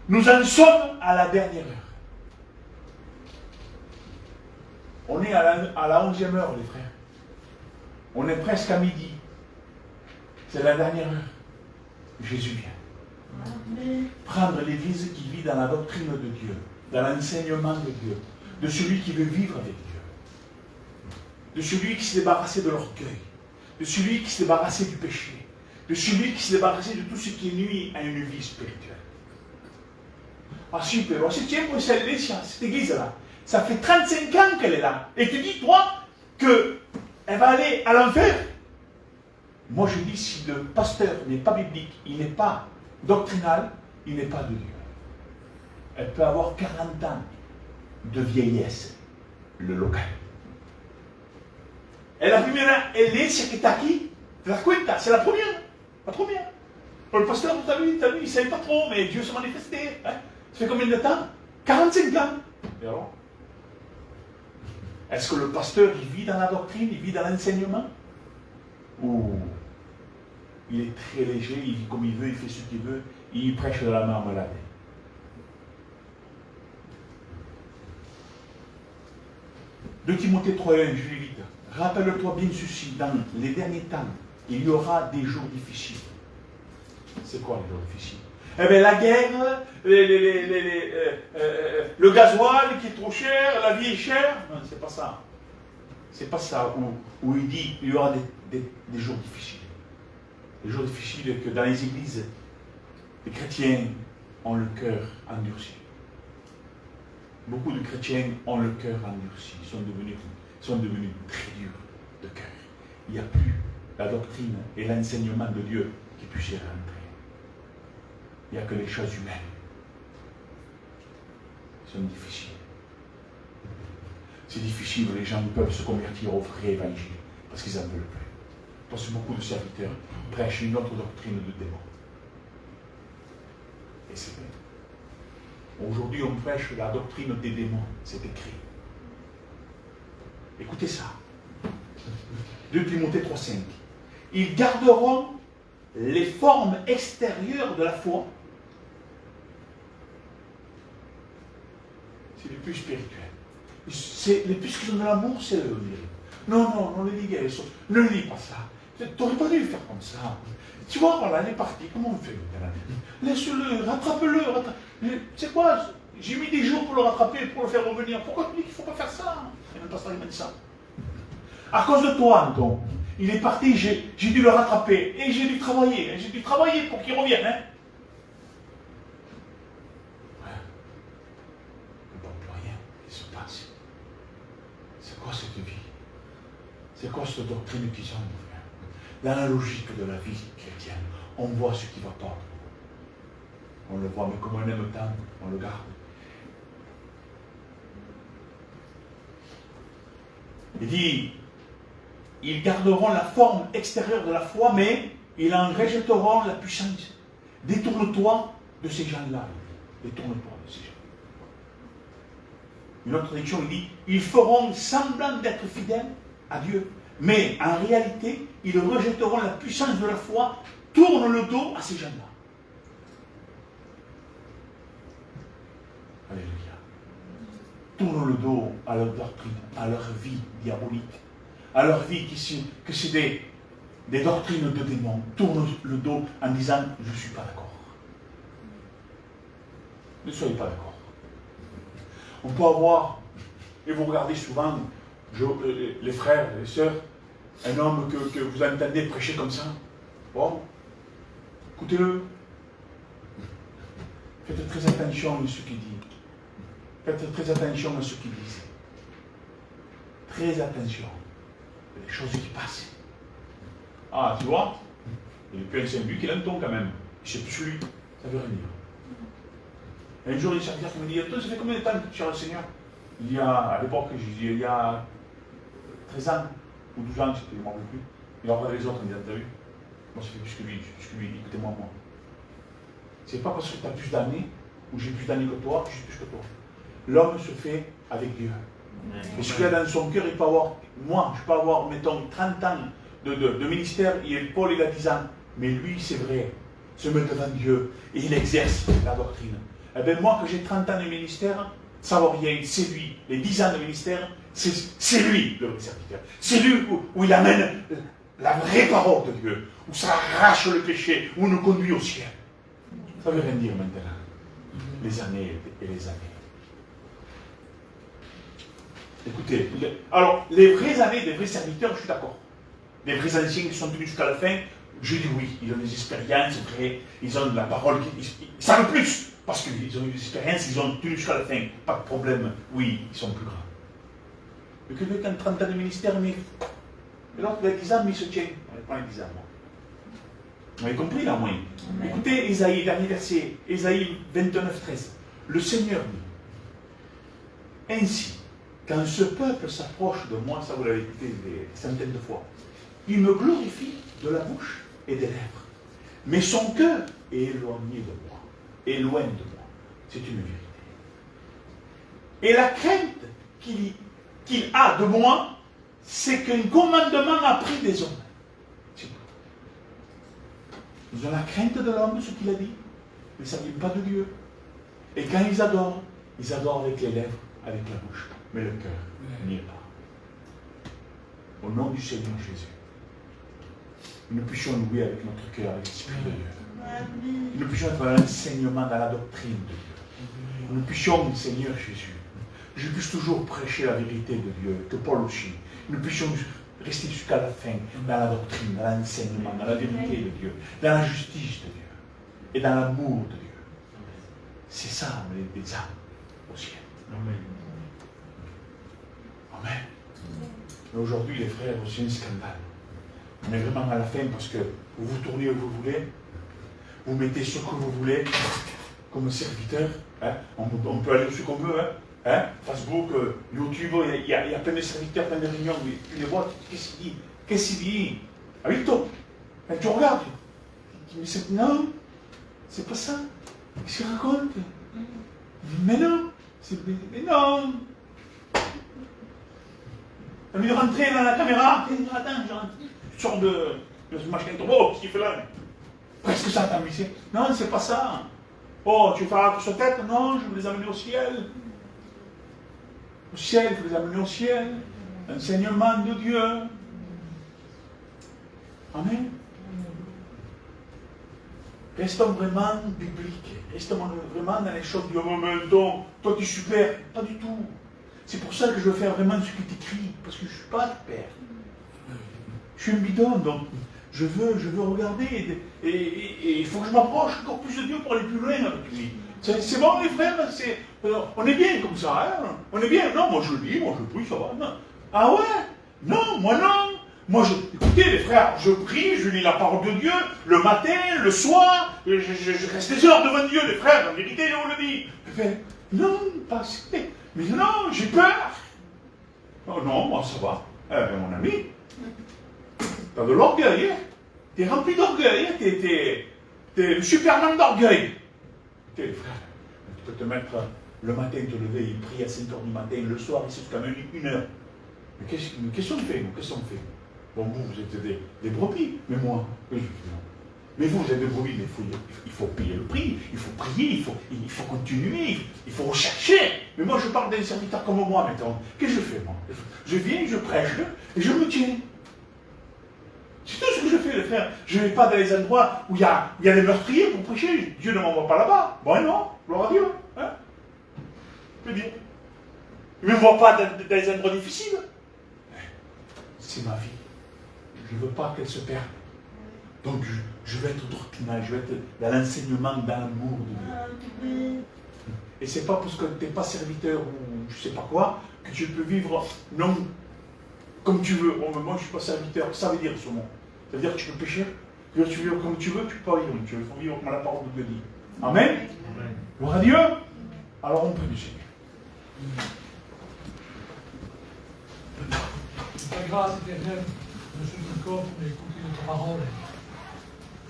nous en sommes à la dernière heure. On est à la 11e heure, les frères. On est presque à midi. C'est la dernière heure. Jésus vient. Amen. Prendre l'Église qui vit dans la doctrine de Dieu, dans l'enseignement de Dieu, de celui qui veut vivre avec Dieu, de celui qui s'est débarrassé de l'orgueil, de celui qui s'est débarrassé du péché, de celui qui s'est débarrassé de tout ce qui nuit à une vie spirituelle. Ah super, si tu es cette église-là, ça fait 35 ans qu'elle est là, et tu dis, toi, qu'elle va aller à l'enfer. Moi je dis, si le pasteur n'est pas biblique, il n'est pas doctrinal, il n'est pas de Dieu. Elle peut avoir 40 ans de vieillesse, le local. Et la première iglesia que está aquí, te das cuenta, c'est la première. Le pasteur, t'as vu, il ne savait pas trop, mais Dieu se manifestait. Hein? Ça fait combien de temps? 45 ans. Et alors? Est-ce que le pasteur, il vit dans la doctrine, il vit dans l'enseignement? Ou il est très léger, il vit comme il veut, il fait ce qu'il veut, il prêche de la marmelade? De Timothée 3.1, je vais vite. Rappelle-toi bien ceci, dans les derniers temps, il y aura des jours difficiles. C'est quoi les jours difficiles? Eh bien la guerre, le gasoil qui est trop cher, la vie est chère. Non, c'est pas ça. C'est pas ça où il dit qu'il y aura des jours difficiles. Des jours difficiles que dans les églises, les chrétiens ont le cœur endurci. Beaucoup de chrétiens ont le cœur endurci. Ils sont devenus très durs de cœur. Il n'y a plus la doctrine et l'enseignement de Dieu qui puissent y rentrer. Il n'y a que les choses humaines. Sont difficiles. C'est difficile, les gens peuvent se convertir au vrai évangile parce qu'ils n'en veulent plus. Parce que beaucoup de serviteurs prêchent une autre doctrine de démon. Et c'est vrai. Aujourd'hui, on prêche la doctrine des démons, c'est écrit. Écoutez ça. 2 Timothée 3.5. Ils garderont les formes extérieures de la foi. C'est les plus spirituels. C'est les plus qui ont de l'amour, c'est eux. Non, le dis guère. Ne lui dis pas ça. Tu n'aurais pas dû le faire comme ça. Tu vois, voilà, elle est partie. Comment on fait? Laisse-le, rattrape-le. Tu sais quoi? J'ai mis des jours pour le rattraper, pour le faire revenir. Pourquoi tu dis qu'il ne faut pas faire ça? Il n'y a même pas ça, il m'a dit ça. À cause de toi, Anton. Il est parti, j'ai dû le rattraper. Et j'ai dû travailler. J'ai dû travailler pour qu'il revienne. Hein? Ouais. Il ne voit plus rien qui se passe. C'est quoi cette vie? C'est quoi cette doctrine qu'ils ont? Dans la logique de la vie chrétienne, on voit ce qui ne va pas. On le voit, mais comme on aime tant, on le garde. Il dit, ils garderont la forme extérieure de la foi, mais ils en rejetteront la puissance. Détourne-toi de ces gens-là. Détourne-toi de ces gens. Une autre traduction, il dit, ils feront semblant d'être fidèles à Dieu, mais en réalité, ils rejetteront la puissance de la foi, tournent le dos à ces gens-là. Alléluia. Tournent le dos à leur doctrine, à leur vie diabolique, à leur vie que c'est des doctrines de démons. Tournent le dos en disant, je ne suis pas d'accord. Ne soyez pas d'accord. On peut avoir, et vous regardez souvent, les frères, les sœurs, Un homme que vous entendez prêcher comme ça. Bon, écoutez-le. Faites très attention à ce qu'il dit. Faites très attention à ce qu'il dit. Très attention. Il y a des choses qui passent. Ah, tu vois, il n'est plus un Saint-Luc, il a un ton quand même. Je ne sais plus lui. Ça veut rien dire. Un jour, il y a un serviteur qui me dit, toi, ça fait combien de temps que tu es le Seigneur? Il y a, à l'époque, il y a 13 ans, ou 12 ans, je ne m'en rappelle plus. Il a regardé les autres, il me dit, t'as vu? Moi, ça fait plus que lui, écoutez-moi, moi. C'est pas parce que tu as plus d'années, ou j'ai plus d'années que toi, que je suis plus que toi. L'homme se fait avec Dieu. Et ce qu'il y a dans son cœur, il peut avoir, moi, je peux avoir, mettons, 30 ans de ministère, et Paul, il a 10 ans. Mais lui, c'est vrai, se met devant Dieu, et il exerce la doctrine. Eh bien, moi, que j'ai 30 ans de ministère, ça vaut rien, c'est lui. Les 10 ans de ministère, c'est lui, le vrai serviteur. C'est lui où il amène la vraie parole de Dieu, où ça arrache le péché, où nous conduit au ciel. Ça veut rien dire maintenant. Les années et les années. Écoutez, alors, les vraies années des vrais serviteurs, je suis d'accord. Les vrais anciens qui sont tenus jusqu'à la fin, je dis oui, ils ont des expériences vraies, ils ont de la parole, ils savent plus, parce qu'ils ont eu des expériences, ils ont tenu jusqu'à la fin, pas de problème, oui, ils sont plus grands. Mais quelqu'un qui a 30 ans de ministère, mais l'autre, il a 10 ans, mais il se tient. On n'est pas les 10 ans, moi. Vous avez compris, là, moi. Écoutez, Ésaïe, dernier verset, Ésaïe 29, 13. Le Seigneur dit, ainsi, quand ce peuple s'approche de moi, ça vous l'avez écouté des centaines de fois, il me glorifie de la bouche et des lèvres. Mais son cœur est éloigné de moi, éloigne de moi. C'est une vérité. Et la crainte qu'il a de moi, c'est qu'un commandement a pris des hommes. Ils ont la crainte de l'homme, ce qu'il a dit, mais ça ne vient pas de Dieu. Et quand ils adorent avec les lèvres, avec la bouche, mais le cœur n'y est pas. Au nom du Seigneur Jésus, nous puissions louer avec notre cœur, avec l'Esprit de Dieu. Nous puissions être dans l'enseignement, dans la doctrine de Dieu. Nous puissions, Seigneur Jésus, je puisse toujours prêcher la vérité de Dieu, que Paul aussi. Nous puissions rester jusqu'à la fin dans la doctrine, dans l'enseignement, dans la vérité de Dieu, dans la justice de Dieu et dans l'amour de Dieu. C'est ça, les âmes au ciel. Amen. Amen. Mais aujourd'hui, les frères, c'est un scandale. On est vraiment à la fin parce que vous vous tournez où vous voulez, vous mettez ce que vous voulez comme serviteur. Hein? On peut aller où ce qu'on veut. Hein? Facebook, YouTube, il y a plein de serviteurs, plein de réunions. Tu les vois, qu'est-ce qu'il dit? Qu'est-ce qu'il dit? Ah oui, toi, quand tu regardes, tu dis, non, c'est pas ça. Qu'est-ce qu'il raconte? Mais non, mais non. T'as envie de rentrer dans la caméra? Attends, je rentre. Tu sors de ce machin, oh, qu'est-ce qu'il fait là? Presque ça, t'as envie. Non, c'est pas ça. Oh, tu veux faire sur sa tête? Non, je veux les amener au ciel. Au ciel, il faut les amener au ciel. Enseignement de Dieu. Amen. Restons vraiment bibliques. Restons vraiment dans les choses du moment. Toi, tu es super. Pas du tout. C'est pour ça que je veux faire vraiment ce qui est écrit. Parce que je ne suis pas super. Je suis un bidon, donc je veux regarder. Et il faut que je m'approche encore plus de Dieu pour aller plus loin avec lui. C'est bon, les frères, on est bien comme ça, hein? On est bien. Non, moi je lis, moi je prie, ça va. Non. Ah ouais? Non, moi non. Moi, écoutez, les frères, je prie, je lis la parole de Dieu, le matin, le soir, je reste des heures devant Dieu, les frères, en vérité, on le dit. Non, pas assez. Mais non, j'ai peur. Oh non, moi ça va. Eh bien, mon ami, t'as de l'orgueil, hein? T'es rempli d'orgueil, hein? T'es le Superman d'orgueil. Les frères, tu peux te mettre le matin, te lever, il prie à 5h du matin, le soir, il s'est quand même 1 heure. Mais qu'est-ce qu'on fait, nous? Qu'est-ce qu'on fait? Bon, vous êtes des brebis, mais moi, mais vous êtes des brebis, mais il faut payer le prix, il faut prier, il faut continuer, il faut rechercher. Mais moi, je parle d'un serviteur comme moi, maintenant. Qu'est-ce que je fais, moi? Je viens, je prêche, et je me tiens. C'est tout ce que je fais, les frères. Je ne vais pas dans les endroits où il y a des meurtriers pour prêcher. Dieu ne m'envoie pas là-bas. Bon, non, gloire à Dieu. Hein? Je veux dire. Il ne me voit pas dans les endroits difficiles. C'est ma vie. je ne veux pas qu'elle se perde. Donc je vais être doctrinal, je vais être dans l'enseignement, dans l'amour de Dieu. Et c'est pas parce que tu n'es pas serviteur ou je sais pas quoi, que tu peux vivre non comme tu veux. Oh, mais moi je ne suis pas serviteur, ça veut dire ce mot. Ça veut dire que tu peux pécher, tu veux vivre comme tu veux, tu peux pas vivre comme tu veux. Il faut vivre comme la parole de Dieu dit. Amen. Amen. Gloire à Dieu. Alors on prie du Seigneur. Ta grâce éternelle, Monsieur encore pour écouter notre parole.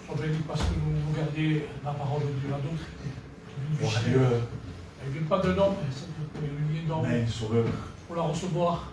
Sois béni parce que nous regardons la parole de Dieu, la doctrine. Gloire à Dieu. Elle ne vient pas de l'homme, elle vient d'homme. Amen, Sauveur. Pour la recevoir,